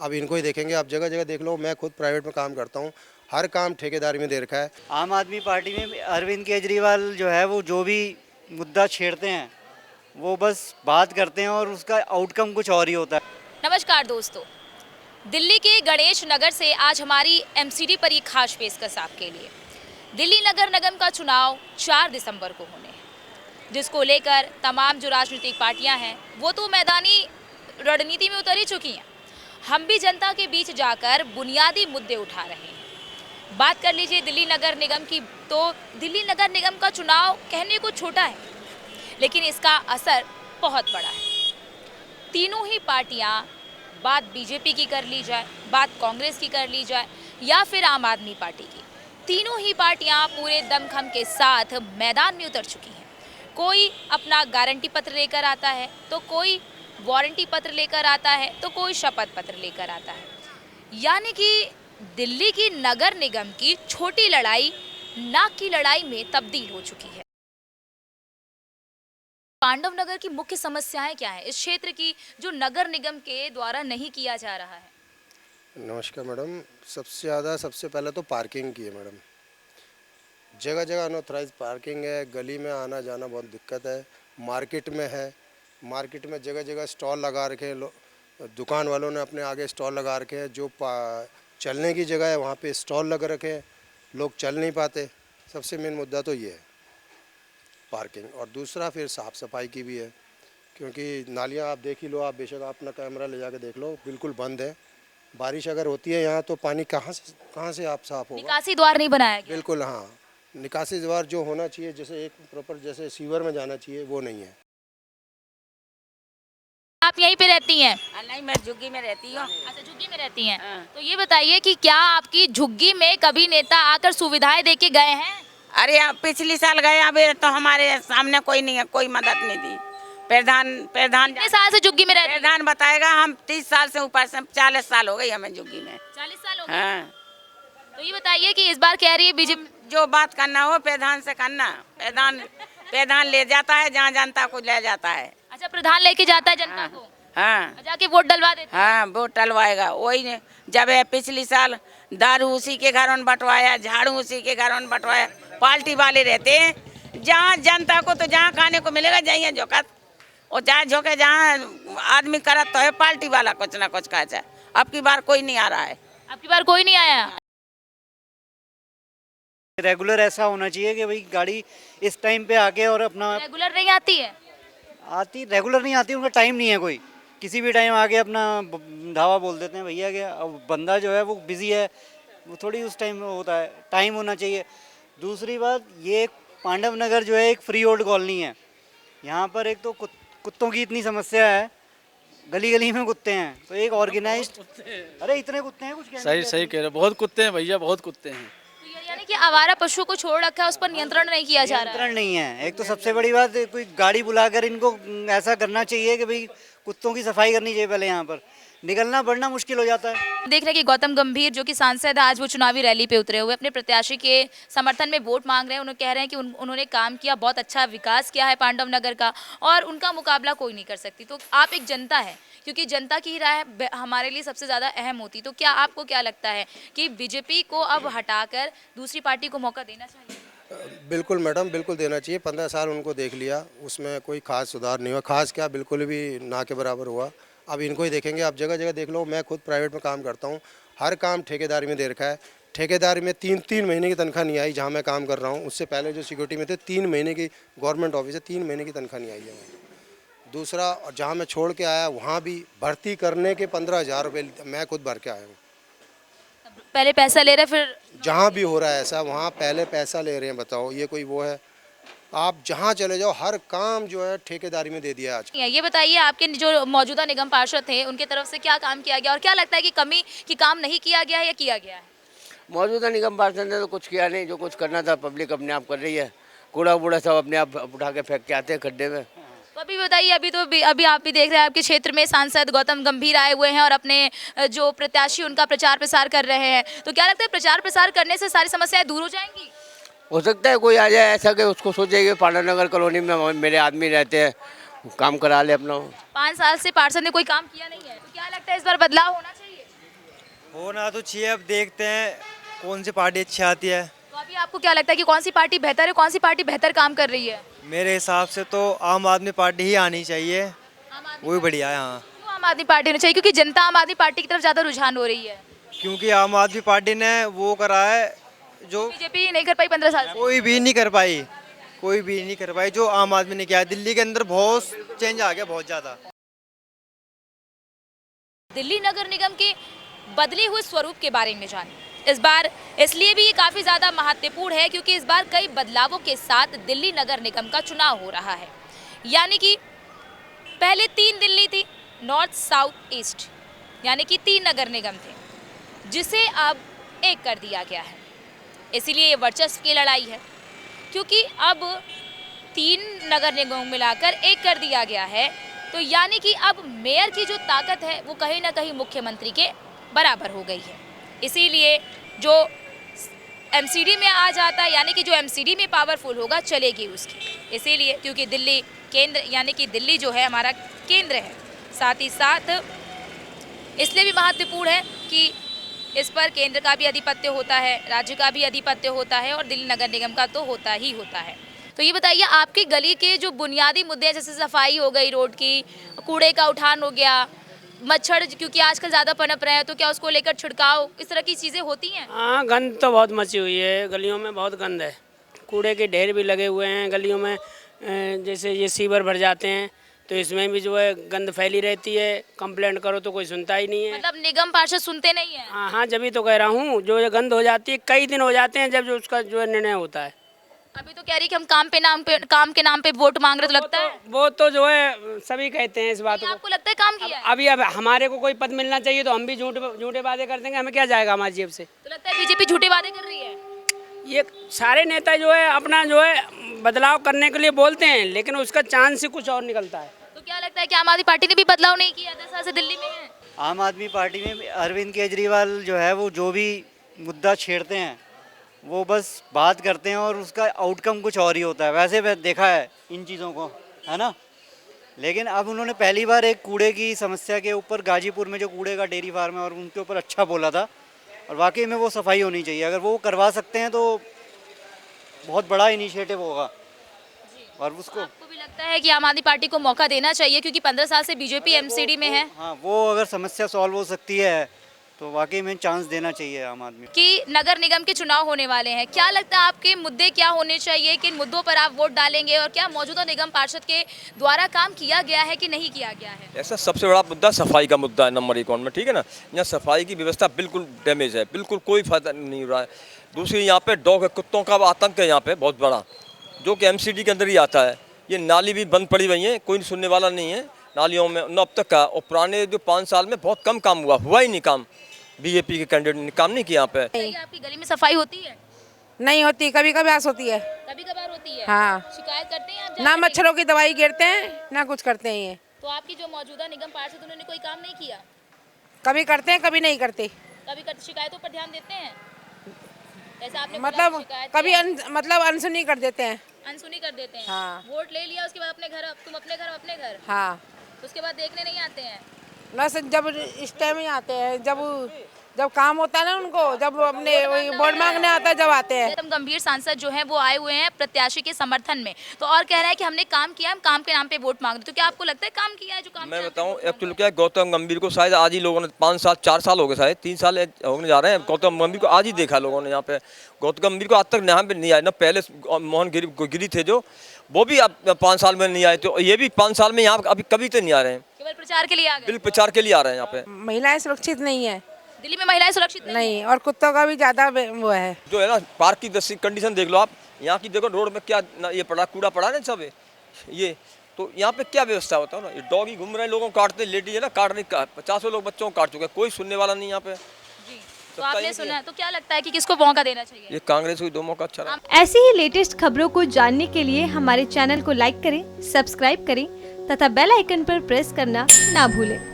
अब इनको ही देखेंगे। आप जगह जगह देख लो, मैं खुद प्राइवेट में काम करता हूँ, हर काम ठेकेदारी में दे रखा है। आम आदमी पार्टी में अरविंद केजरीवाल जो है वो जो भी मुद्दा छेड़ते हैं वो बस बात करते हैं और उसका आउटकम कुछ और ही होता है। नमस्कार दोस्तों, दिल्ली के गणेश नगर से आज हमारी एमसीडी पर एक खास पेशकश आपके लिए। दिल्ली नगर निगम का चुनाव 4 दिसंबर को होने हैं, जिसको लेकर तमाम जो राजनीतिक पार्टियां हैं वो तो मैदानी रणनीति में उतर ही चुकी हैं। हम भी जनता के बीच जाकर बुनियादी मुद्दे उठा रहे हैं। बात कर लीजिए दिल्ली नगर निगम की, तो दिल्ली नगर निगम का चुनाव कहने को छोटा है, लेकिन इसका असर बहुत बड़ा है। तीनों ही पार्टियां, बात बीजेपी की कर ली जाए, बात कांग्रेस की कर ली जाए या फिर आम आदमी पार्टी की, तीनों ही पार्टियां पूरे दमखम के साथ मैदान में उतर चुकी हैं। कोई अपना गारंटी पत्र लेकर आता है, तो कोई वारंटी पत्र लेकर आता है, तो कोई शपथ पत्र लेकर आता है। यानी कि दिल्ली की नगर निगम की छोटी लड़ाई नाक की लड़ाई में तब्दील हो चुकी है। पांडव नगर की मुख्य समस्याएं क्या है इस क्षेत्र की, जो नगर निगम के द्वारा नहीं किया जा रहा है? नमस्कार मैडम। सबसे पहले तो पार्किंग की है मैडम। जगह जगह अनऑथराइज पार्किंग है, गली में आना जाना बहुत दिक्कत है। मार्केट में है, मार्केट में जगह जगह स्टॉल लगा रखे हैं, दुकान वालों ने अपने आगे स्टॉल लगा रखे हैं। जो चलने की जगह है वहाँ पे स्टॉल लगा रखे हैं, लोग चल नहीं पाते। सबसे मेन मुद्दा तो ये है पार्किंग। और दूसरा फिर साफ़ सफाई की भी है, क्योंकि नालियाँ आप देख ही लो, आप बेशक अपना कैमरा ले जाके देख लो, बिल्कुल बंद है। बारिश अगर होती है यहाँ तो पानी कहाँ से आप साफ होगा? निकासी द्वार नहीं बनाया गया। बिल्कुल, हाँ, निकासी द्वार जो होना चाहिए, जैसे एक प्रॉपर जैसे सीवर में जाना चाहिए, वो नहीं है। आप यहीं पे रहती हैं? नहीं, मैं झुग्गी में रहती हूँ। अच्छा, झुग्गी में रहती हैं। हाँ। तो ये बताइए कि क्या आपकी झुग्गी में कभी नेता आकर सुविधाएं देके गए हैं? अरे आप पिछली साल गए, अभी तो हमारे सामने कोई नहीं है, कोई मदद नहीं दी। प्रधान कितने साल से झुग्गी में रहती हैं? प्रधान बताएगा। हम 30 साल से ऊपर से 40 साल हो गई हमें झुग्गी में। 40 साल हो गए। हाँ। तो ये बताइए कि इस बार कह रही है बीजेपी, जो बात करना हो प्रधान से करना। प्रधान ले जाता है जहाँ जनता को ले जाता है। अच्छा, प्रधान लेके जाता है जनता को, हाँ जाके वोट डलवा देता है। हाँ, वोट टलवाएगा वही ने। जब है पिछली साल दारू उसी के घरों में बंटवाया, झाड़ू उसी के घरों में बंटवाया। पार्टी वाले रहते हैं जहाँ जनता को तो जहाँ खाने को मिलेगा जाइए झोंकत, और जहाँ झोंके जहाँ आदमी करत तो है पार्टी वाला कुछ ना कुछ कहता है। अब की बार कोई नहीं आ रहा है। अब की बार कोई नहीं आया। रेगुलर ऐसा होना चाहिए कि भाई गाड़ी इस टाइम पे आके और अपना रेगुलर नहीं आती है। रेगुलर नहीं आती, उनका टाइम नहीं है। कोई किसी भी टाइम आके अपना ढाबा बोल देते हैं भैया के। अब बंदा जो है वो बिजी है, वो थोड़ी उस टाइम में होता है, टाइम होना चाहिए। दूसरी बात, ये पांडव नगर जो है एक फ्री होल्ड कॉलोनी है। यहाँ पर एक तो कुत्तों की इतनी समस्या है, गली गली में कुत्ते हैं, तो एक ऑर्गेनाइज्ड, अरे इतने कुत्ते हैं, कुछ सही कह रहे, बहुत कुत्ते हैं भैया, बहुत कुत्ते हैं। तो यानी कि आवारा पशु को छोड़ रखा है, उस पर नियंत्रण नहीं किया जा रहा है। नियंत्रण नहीं है। एक तो सबसे बड़ी बात, कोई गाड़ी बुलाकर इनको ऐसा करना चाहिए कि भाई कुत्तों की सफाई करनी चाहिए पहले। यहाँ पर निकलना बढ़ना मुश्किल हो जाता है। देख रहे हैं कि गौतम गंभीर जो कि सांसद है, आज वो चुनावी रैली पे उतरे हुए अपने प्रत्याशी के समर्थन में वोट मांग रहे हैं। उन्होंने कह रहे हैं कि उन्होंने काम किया, बहुत अच्छा विकास किया है पांडव नगर का, और उनका मुकाबला कोई नहीं कर सकती। तो आप एक जनता है, क्योंकि जनता की राय हमारे लिए सबसे ज़्यादा अहम होती, तो क्या आपको क्या लगता है कि बीजेपी को अब हटाकर दूसरी पार्टी को मौका देना चाहिए? बिल्कुल मैडम, बिल्कुल देना चाहिए। 15 साल उनको देख लिया, उसमें कोई खास सुधार नहीं हुआ। खास क्या, बिल्कुल भी ना के बराबर हुआ। अब इनको ही देखेंगे। आप जगह जगह देख लो, मैं खुद प्राइवेट में काम करता हूँ, हर काम ठेकेदारी में दे रखा है। ठेकेदारी में 3 महीने की तनख्वाह नहीं आई जहाँ मैं काम कर रहा हूँ। उससे पहले जो सिक्योरिटी में थे 3 महीने की, गवर्नमेंट ऑफिस है, 3 महीने की तनख्वाह नहीं आई है। दूसरा, और जहाँ मैं छोड़ के आया वहाँ भी भर्ती करने के 15,000 रुपये मैं खुद भर के आया हूँ। पहले पैसा ले रहे, फिर जहाँ भी हो रहा है ऐसा, वहाँ पहले पैसा ले रहे हैं। बताओ, ये कोई वो है? आप जहाँ चले जाओ, हर काम जो है ठेकेदारी में दे दिया है आज। ये बताइए आपके जो मौजूदा निगम पार्षद थे, उनके तरफ से क्या काम किया गया, और क्या लगता है कि कमी की काम नहीं किया गया है या किया गया है? मौजूदा निगम पार्षद ने तो कुछ किया नहीं। जो कुछ करना था पब्लिक अपने आप कर रही है। कूड़ा वूड़ा सब अपने आप उठा के फेंक के आते हैं खड्डे में। तो अभी बताइए, अभी आप भी देख रहे हैं, आपके क्षेत्र में सांसद गौतम गंभीर आए हुए हैं और अपने जो प्रत्याशी उनका प्रचार प्रसार कर रहे हैं। तो क्या लगता है प्रचार प्रसार करने से सारी समस्याएं दूर हो जाएंगी? हो सकता है कोई आ जाए ऐसा कि उसको सोचे कि पांडव नगर कॉलोनी में मेरे आदमी रहते हैं, काम करा ले अपना। 5 साल से पार्षद ने कोई काम किया नहीं है, तो क्या लगता है इस बार बदलाव होना चाहिए? होना तो चाहिए, अब देखते हैं कौन सी पार्टी अच्छी आती है। तो अभी आपको क्या लगता है कि कौन सी पार्टी बेहतर है, कौन सी पार्टी बेहतर काम कर रही है? मेरे हिसाब से तो आम आदमी पार्टी ही आनी चाहिए, वही बढ़िया है। हाँ, क्यों आम आदमी पार्टी होनी चाहिए? क्योंकि जनता आम आदमी पार्टी की तरफ ज़्यादा रुझान हो रही है। क्योंकि आम आदमी पार्टी ने वो करा है जो बीजेपी नहीं कर पाई 15 साल से। कोई भी नहीं कर पाई, कोई भी नहीं कर पाई जो आम आदमी ने किया है। दिल्ली के अंदर बहुत चेंज आ गया, बहुत ज़्यादा। दिल्ली नगर निगम के बदले हुए स्वरूप के बारे में जानें। इस बार इसलिए भी ये काफ़ी ज़्यादा महत्वपूर्ण है क्योंकि इस बार कई बदलावों के साथ दिल्ली नगर निगम का चुनाव हो रहा है। यानी कि पहले 3 दिल्ली थी, नॉर्थ साउथ ईस्ट, यानी कि 3 नगर निगम थे, जिसे अब 1 कर दिया गया है। इसीलिए ये वर्चस्व की लड़ाई है क्योंकि अब 3 नगर निगम मिलाकर 1 कर दिया गया है। तो यानी कि अब मेयर की जो ताकत है वो कहीं ना कहीं मुख्यमंत्री के बराबर हो गई है। इसीलिए जो एमसीडी में आ जाता है, यानी कि जो एमसीडी में पावरफुल होगा चलेगी उसकी। इसीलिए क्योंकि दिल्ली केंद्र, यानी कि दिल्ली जो है हमारा केंद्र है, साथ ही साथ इसलिए भी महत्वपूर्ण है कि इस पर केंद्र का भी आधिपत्य होता है, राज्य का भी आधिपत्य होता है और दिल्ली नगर निगम का तो होता ही होता है। तो ये बताइए, आपकी गली के जो बुनियादी मुद्दे हैं, जैसे सफाई हो गई, रोड की, कूड़े का उठान हो गया, मच्छर क्योंकि आजकल ज़्यादा पनप रहे हैं, तो क्या उसको लेकर छिड़काव, इस तरह की चीज़ें होती हैं? हाँ, गंद तो बहुत मची हुई है, गलियों में बहुत गंद है, कूड़े के ढेर भी लगे हुए हैं गलियों में। जैसे ये सीवर भर जाते हैं तो इसमें भी जो है गंद फैली रहती है, कंप्लेंट करो तो कोई सुनता ही नहीं है। मतलब निगम पार्षद सुनते नहीं है? हाँ हाँ, जब ही तो कह रहा हूँ, जो ये गंद हो जाती है, कई दिन हो जाते हैं जब जो उसका जो है निर्णय होता है। अभी तो कह रही कि हम काम के नाम पे वोट मांग रहे, तो लगता है वो तो जो है सभी कहते हैं इस बात को। आपको लगता है काम किया है? अभी अब हमारे को कोई पद मिलना चाहिए तो हम भी झूठे वादे कर देंगे, हमें क्या जाएगा हमारी जेब से। तो लगता है बीजेपी झूठे वादे कर रही है? ये सारे नेता जो है अपना जो है बदलाव करने के लिए बोलते हैं, लेकिन उसका चांस ही कुछ और निकलता है। तो क्या लगता है कि आम आदमी पार्टी ने भी बदलाव नहीं किया? 10 साल से दिल्ली में है। आम आदमी पार्टी में अरविंद केजरीवाल जो है वो जो भी मुद्दा छेड़ते हैं वो बस बात करते हैं और उसका आउटकम कुछ और ही होता है। वैसे मैं देखा है इन चीज़ों को, है ना। लेकिन अब उन्होंने पहली बार एक कूड़े की समस्या के ऊपर, गाजीपुर में जो कूड़े का डेयरी फार्म है और उनके ऊपर अच्छा बोला था, और वाकई में वो सफाई होनी चाहिए। अगर वो करवा सकते हैं तो बहुत बड़ा इनिशिएटिव होगा। और उसको आपको भी लगता है कि आम आदमी पार्टी को मौका देना चाहिए क्योंकि 15 साल से बीजेपी एमसीडी में है? हाँ, वो अगर समस्या सॉल्व हो सकती है तो वाकई में चांस देना चाहिए आम आदमी कि नगर निगम के चुनाव होने वाले हैं। क्या लगता है आपके मुद्दे क्या होने चाहिए, किन मुद्दों पर आप वोट डालेंगे, और क्या मौजूदा निगम पार्षद के द्वारा काम किया गया है कि नहीं किया गया है? ऐसा सबसे बड़ा मुद्दा सफाई का मुद्दा है, नंबर 1 में, ठीक है ना। यहाँ सफाई की व्यवस्था बिल्कुल डैमेज है, बिल्कुल कोई फायदा नहीं हो रहा है। दूसरी, यहाँ पे डॉग कुत्तों का आतंक है यहाँ पे बहुत बड़ा, जो कि एमसीडी के अंदर ही आता है। ये नाली भी बंद पड़ी हुई है, कोई सुनने वाला नहीं है नालियों में न अब तक का। और पुराने जो 5 साल में बहुत कम काम हुआ ही नहीं काम। बीजेपी के कैंडिडेट ने काम नहीं किया यहाँ पे। आपकी गली में सफाई होती है? नहीं होती, कभी कभार होती है। कभी कभार होती है? हाँ। शिकायत करते हैं आप? ना मच्छरों की दवाई गिरते हैं ना कुछ करते हैं ये। तो आपकी जो मौजूदा निगम पार्षद, उन्होंने कोई काम नहीं किया? कभी करते हैं कभी नहीं करते। कभी शिकायतों पर ध्यान देते हैं? ऐसा आपने मतलब कभी अनसुनी कर देते हैं। अनसुनी कर देते हैं? हाँ। वोट ले लिया, उसके बाद अपने घर, तुम अपने घर। हाँ, उसके बाद देखने नहीं आते हैं? बस जब इस टाइम ही आते हैं, जब काम होता है ना उनको, जब अपने वोट मांगने आता है जब आते हैं। गौतम गंभीर सांसद जो हैं वो आए हुए हैं प्रत्याशी के समर्थन में, तो और कह रहा है कि हमने काम किया, हम काम के नाम पे वोट मांग रहे। तो क्या आपको लगता है काम किया है? जो काम मैं बताऊं, एक्चुअली क्या है, गौतम गंभीर को शायद आज ही लोगों ने 5 साल 4 साल हो गए, शायद 3 साल होने जा रहे हैं। गौतम गंभीर को आज ही देखा लोगों ने यहाँ पे। गौतम गंभीर को आज तक यहाँ पे नहीं आए ना, पहले मोहन गिरी थे जो, वो भी अब 5 साल में नहीं आए, तो ये भी 5 साल में यहाँ अभी कभी तो नहीं आ रहे हैं। केवल प्रचार के लिए आ गए? बिल्कुल प्रचार के लिए आ रहे हैं यहाँ पे। महिलाएं सुरक्षित नहीं है दिल्ली में, महिलाएं सुरक्षित नहीं, और कुत्तों का भी ज्यादा वो है। जो है ना, पार्क की कंडीशन देख लो आप, यहाँ की देखो, रोड में क्या ये पड़ा, कूड़ा पड़ा ना सब ये, तो यहाँ पे क्या व्यवस्था होता है ना। ये डॉग ही घूम रहे हैं, लोगों को काटते, लेडी है ना, काटने का 50 लोग बच्चों को काट चुके हैं, कोई सुनने वाला नहीं यहाँ पे। तो आपने सुना, तो क्या लगता है कि किसको मौका देना चाहिए? ये कांग्रेस को 2 मौका अच्छा रहा। ऐसी ही लेटेस्ट खबरों को जानने के लिए हमारे चैनल को लाइक करें, सब्सक्राइब करें तथा बेल आइकन पर प्रेस करना ना भूलें।